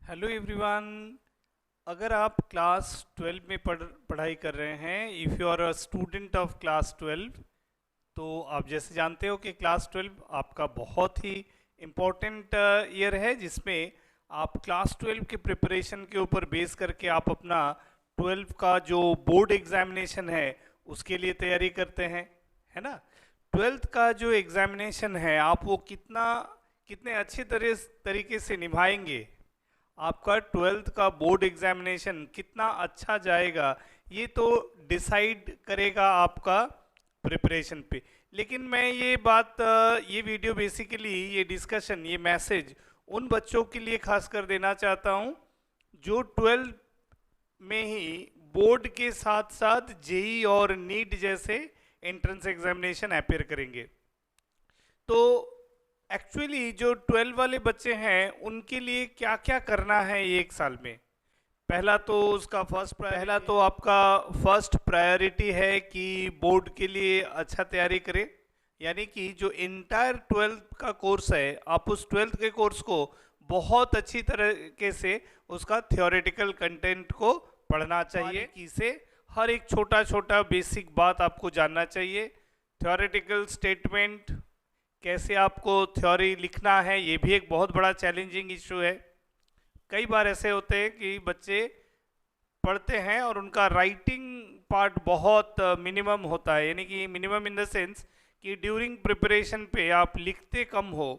Hello everyone. अगर आप class 12 में पढ़ाई कर रहे हैं, if you are a student of class 12, तो आप जैसे जानते हो कि क्लास 12 आपका बहुत ही इम्पोर्टेंट ईयर है, जिसमें आप क्लास 12 के प्रिपरेशन के ऊपर बेस करके आप अपना 12 का जो बोर्ड एग्जामिनेशन है उसके लिए तैयारी करते हैं, है ना। 12th का जो एग्जामिनेशन है आप वो कितने अच्छे तरीके से निभाएंगे, आपका 12th का बोर्ड एग्जामिनेशन कितना अच्छा जाएगा, ये तो डिसाइड करेगा आपका प्रिपरेशन पे। लेकिन मैं ये वीडियो बेसिकली, ये डिस्कशन, ये मैसेज उन बच्चों के लिए खास कर देना चाहता हूँ जो 12 में ही बोर्ड के साथ साथ जेई और नीट जैसे एंट्रेंस एग्जामिनेशन अपेयर करेंगे। तो एक्चुअली जो 12 वाले बच्चे हैं उनके लिए क्या क्या करना है ये एक साल में। पहला तो आपका फर्स्ट प्रायोरिटी है कि बोर्ड के लिए अच्छा तैयारी करें। यानी कि जो इंटायर 12th का कोर्स है, आप उस 12th के कोर्स को बहुत अच्छी तरीके से उसका थ्योरेटिकल कंटेंट को पढ़ना चाहिए। बारीकी से हर एक छोटा छोटा बेसिक बात आपको जानना चाहिए। थ्योरेटिकल स्टेटमेंट, कैसे आपको थ्योरी लिखना है, ये भी एक बहुत बड़ा चैलेंजिंग इशू है। कई बार ऐसे होते हैं कि बच्चे पढ़ते हैं और उनका राइटिंग पार्ट बहुत मिनिमम होता है, यानी कि मिनिमम इन द सेंस कि ड्यूरिंग प्रिपरेशन पे आप लिखते कम हो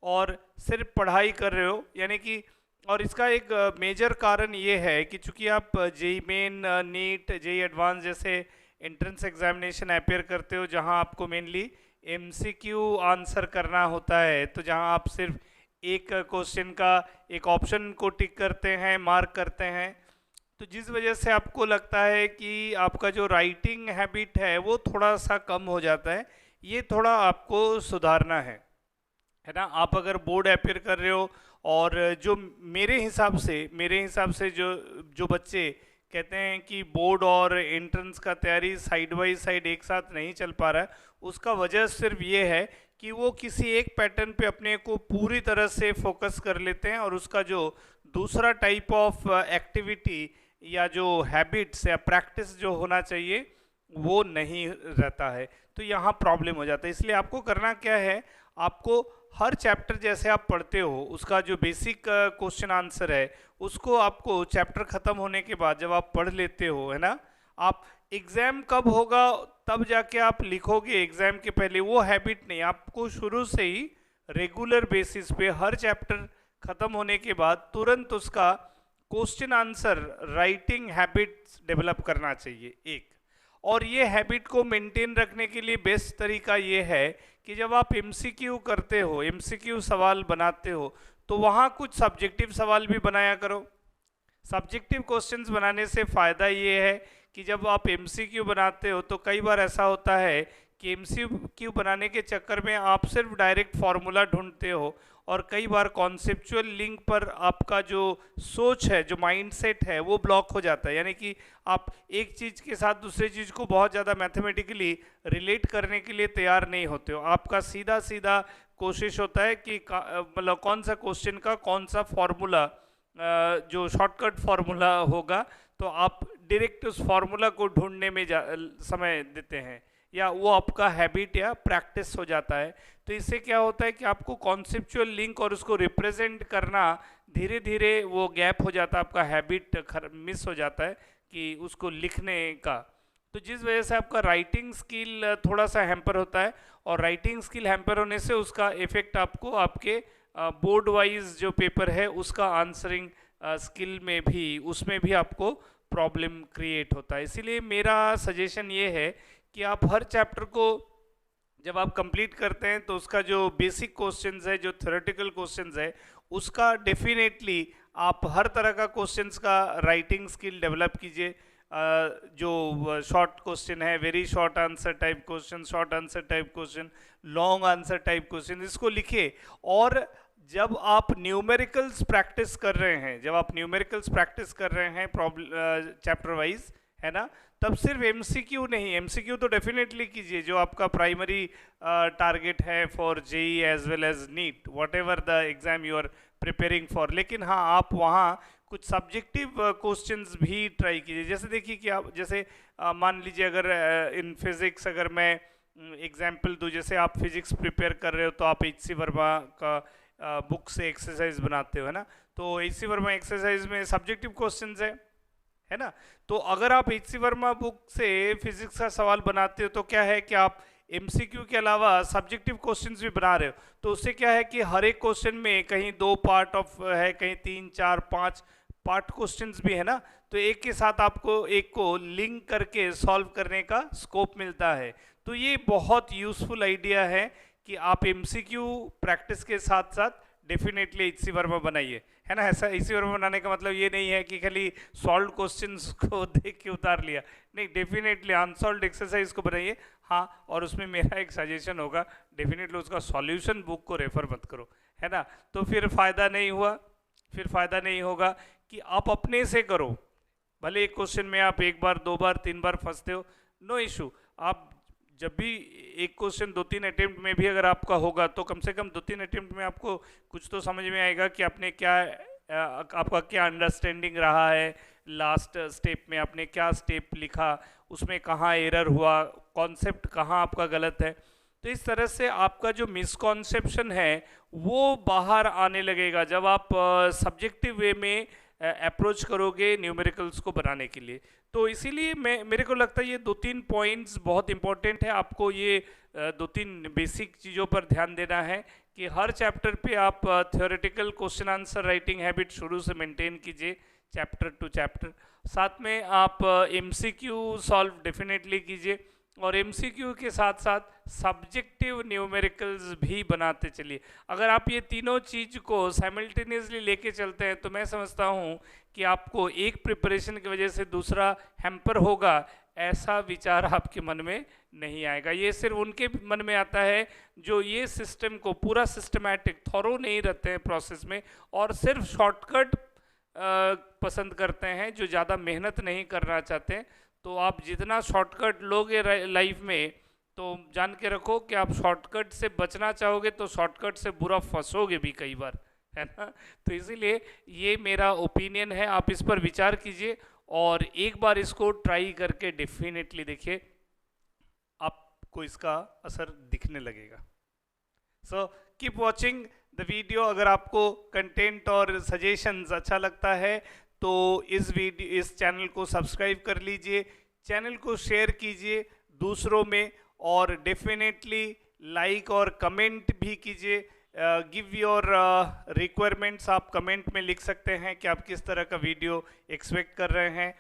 और सिर्फ पढ़ाई कर रहे हो। यानी कि और इसका एक मेजर कारण ये है कि चूंकि आप JEE Main, NEET, JEE advance जैसे एंट्रेंस एग्जामिनेशन अपेयर करते हो, जहां आपको मेनली एमसीक्यू आंसर करना होता है, तो जहां आप सिर्फ एक क्वेश्चन का एक ऑप्शन को टिक करते हैं, मार्क करते हैं, तो जिस वजह से आपको लगता है कि आपका जो राइटिंग हैबिट है वो थोड़ा सा कम हो जाता है। ये थोड़ा आपको सुधारना है ना। आप अगर बोर्ड अपेयर कर रहे हो और जो मेरे हिसाब से जो जो बच्चे कहते हैं कि बोर्ड और एंट्रेंस का तैयारी साइड बाई साइड एक साथ नहीं चल पा रहा है, उसका वजह सिर्फ ये है कि वो किसी एक पैटर्न पे अपने को पूरी तरह से फोकस कर लेते हैं और उसका जो दूसरा टाइप ऑफ एक्टिविटी या जो हैबिट्स या प्रैक्टिस जो होना चाहिए वो नहीं रहता है। तो यहाँ प्रॉब्लम हो जाता है। इसलिए आपको करना क्या है, आपको हर चैप्टर जैसे आप पढ़ते हो उसका जो बेसिक क्वेश्चन आंसर है उसको आपको चैप्टर खत्म होने के बाद जब आप पढ़ लेते हो, है ना, आप एग्जाम कब होगा तब जाके आप लिखोगे, एग्जाम के पहले वो हैबिट नहीं। आपको शुरू से ही रेगुलर बेसिस पे हर चैप्टर खत्म होने के बाद तुरंत उसका question answer writing habits develop करना चाहिए एक। और ये हैबिट को मेंटेन रखने के लिए बेस्ट तरीका ये है कि जब आप एमसीक्यू करते हो, एमसीक्यू सवाल बनाते हो, तो वहाँ कुछ सब्जेक्टिव सवाल भी बनाया करो। सब्जेक्टिव क्वेश्चंस बनाने से फ़ायदा ये है कि जब आप एमसीक्यू बनाते हो तो कई बार ऐसा होता है कि एमसीक्यू बनाने के चक्कर में आप सिर्फ डायरेक्ट फार्मूला ढूंढते हो और कई बार कॉन्सेप्चुअल लिंक पर आपका जो सोच है, जो माइंडसेट है, वो ब्लॉक हो जाता है। यानी कि आप एक चीज़ के साथ दूसरी चीज़ को बहुत ज़्यादा मैथमेटिकली रिलेट करने के लिए तैयार नहीं होते हो। आपका सीधा सीधा कोशिश होता है कि मतलब कौन सा क्वेश्चन का कौन सा फॉर्मूला जो शॉर्टकट फार्मूला होगा, तो आप डायरेक्ट उस फार्मूला को ढूंढने में समय देते हैं, या वो आपका हैबिट या प्रैक्टिस हो जाता है। तो इससे क्या होता है कि आपको कॉन्सेप्चुअल लिंक और उसको रिप्रेजेंट करना धीरे धीरे वो गैप हो जाता है, आपका हैबिट मिस हो जाता है कि उसको लिखने का। तो जिस वजह से आपका राइटिंग स्किल थोड़ा सा हैम्पर होता है, और राइटिंग स्किल हैम्पर होने से उसका इफेक्ट आपको आपके बोर्ड वाइज जो पेपर है उसका आंसरिंग स्किल में भी, उसमें भी आपको प्रॉब्लम क्रिएट होता है। इसीलिए मेरा सजेशन ये है कि आप हर चैप्टर को जब आप कंप्लीट करते हैं तो उसका जो बेसिक क्वेश्चंस है, जो थ्योरेटिकल क्वेश्चंस है, उसका डेफिनेटली आप हर तरह का क्वेश्चंस का राइटिंग स्किल डेवलप कीजिए। जो शॉर्ट क्वेश्चन है, very short answer type question, short answer type question, long answer type question, इसको लिखिए। और जब आप न्यूमेरिकल्स प्रैक्टिस कर रहे हैं, जब आप न्यूमेरिकल्स प्रैक्टिस कर रहे हैं प्रॉब्लम चैप्टर वाइज, है ना। तब सिर्फ एमसीक्यू नहीं, एमसीक्यू तो डेफिनेटली कीजिए जो आपका प्राइमरी टारगेट है for JEE as well as NEET, whatever the exam you are preparing for. लेकिन हाँ, आप वहाँ कुछ सब्जेक्टिव क्वेश्चंस भी ट्राई कीजिए। जैसे देखिए कि आप जैसे मान लीजिए अगर इन फिजिक्स अगर मैं एग्जाम्पल दूँ, जैसे आप फिजिक्स प्रिपेयर कर रहे हो तो आप एच सी वर्मा का बुक से एक्सरसाइज बनाते हो, है ना। तो एच सी वर्मा एक्सरसाइज में सब्जेक्टिव क्वेश्चंस है ना। तो अगर आप एच सी वर्मा बुक से फिजिक्स का सवाल बनाते हो तो क्या है कि आप एमसीक्यू के अलावा सब्जेक्टिव क्वेश्चंस भी बना रहे हो। तो उससे क्या है कि हर एक क्वेश्चन में कहीं 2 पार्ट ऑफ है, कहीं 3 4 5 पार्ट क्वेश्चंस भी है ना। तो एक के साथ आपको एक को लिंक करके सॉल्व करने का स्कोप मिलता है। तो ये बहुत यूजफुल आइडिया है कि आप एमसीक्यू प्रैक्टिस के साथ साथ डेफिनेटली एच सी वर्मा बनाइए, है ना। ऐसा एच सी वर्मा बनाने का मतलब ये नहीं है कि खाली सॉल्व क्वेश्चंस को देख के उतार लिया, नहीं, डेफिनेटली अनसॉल्व एक्सरसाइज को बनाइए। हाँ, और उसमें मेरा एक सजेशन होगा, डेफिनेटली उसका सॉल्यूशन बुक को रेफर मत करो, है ना। तो फिर फ़ायदा नहीं हुआ, फिर फ़ायदा नहीं होगा कि आप अपने से करो। भले एक क्वेश्चन में आप 1 बार 2 बार 3 बार फंसते हो, नो इशू। आप जब भी एक क्वेश्चन 2-3 अटेम्प्ट में भी अगर आपका होगा तो कम से कम 2-3 अटेम्प्ट में आपको कुछ तो समझ में आएगा कि आपने क्या आपका क्या अंडरस्टैंडिंग रहा है, लास्ट स्टेप में आपने क्या स्टेप लिखा, उसमें कहाँ एरर हुआ, कॉन्सेप्ट कहाँ आपका गलत है। तो इस तरह से आपका जो मिसकॉन्सेप्शन है वो बाहर आने लगेगा जब आप सब्जेक्टिव वे में अप्रोच करोगे न्यूमेरिकल्स को बनाने के लिए। तो इसीलिए मेरे को लगता है ये 2-3 पॉइंट्स बहुत इंपॉर्टेंट है। आपको ये 2-3 बेसिक चीज़ों पर ध्यान देना है कि हर चैप्टर पे आप theoretical question answer writing habit शुरू से मेंटेन कीजिए, चैप्टर टू चैप्टर। साथ में आप एमसीक्यू सॉल्व डेफिनेटली कीजिए, और एमसीक्यू के साथ साथ सब्जेक्टिव न्यूमेरिकल्स भी बनाते चलिए। अगर आप ये तीनों चीज़ को साइमल्टेनियसली लेके चलते हैं तो मैं समझता हूँ कि आपको एक प्रिपरेशन की वजह से दूसरा हैम्पर होगा ऐसा विचार आपके मन में नहीं आएगा। ये सिर्फ उनके मन में आता है जो ये सिस्टम को पूरा सिस्टमैटिक थॉरो नहीं रहते हैं प्रोसेस में, और सिर्फ शॉर्टकट पसंद करते हैं, जो ज़्यादा मेहनत नहीं करना चाहते हैं। तो आप जितना शॉर्टकट लोगे लाइफ में, तो जान के रखो कि आप शॉर्टकट से बचना चाहोगे तो शॉर्टकट से बुरा फंसोगे भी कई बार, है ना। तो इसीलिए ये मेरा ओपिनियन है, आप इस पर विचार कीजिए और एक बार इसको ट्राई करके डेफिनेटली देखिए, आपको इसका असर दिखने लगेगा। सो कीप वॉचिंग द वीडियो। अगर आपको कंटेंट और सजेशंस अच्छा लगता है तो इस चैनल को सब्सक्राइब कर लीजिए, चैनल को शेयर कीजिए दूसरों में, और डेफिनेटली लाइक और कमेंट भी कीजिए। गिव योर रिक्वायरमेंट्स, आप कमेंट में लिख सकते हैं कि आप किस तरह का वीडियो एक्सपेक्ट कर रहे हैं।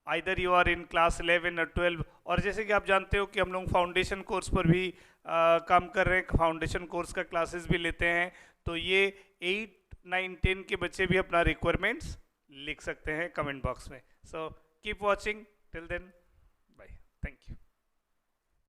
Either you are in class 11 और 12, और जैसे कि आप जानते हो कि हम लोग फाउंडेशन कोर्स पर भी काम कर रहे हैं, फाउंडेशन कोर्स का क्लासेस भी लेते हैं। तो ये 8, 9, 10 के बच्चे भी अपना रिक्वायरमेंट्स लिख सकते हैं कमेंट बॉक्स में। So keep watching, till then bye, thank you.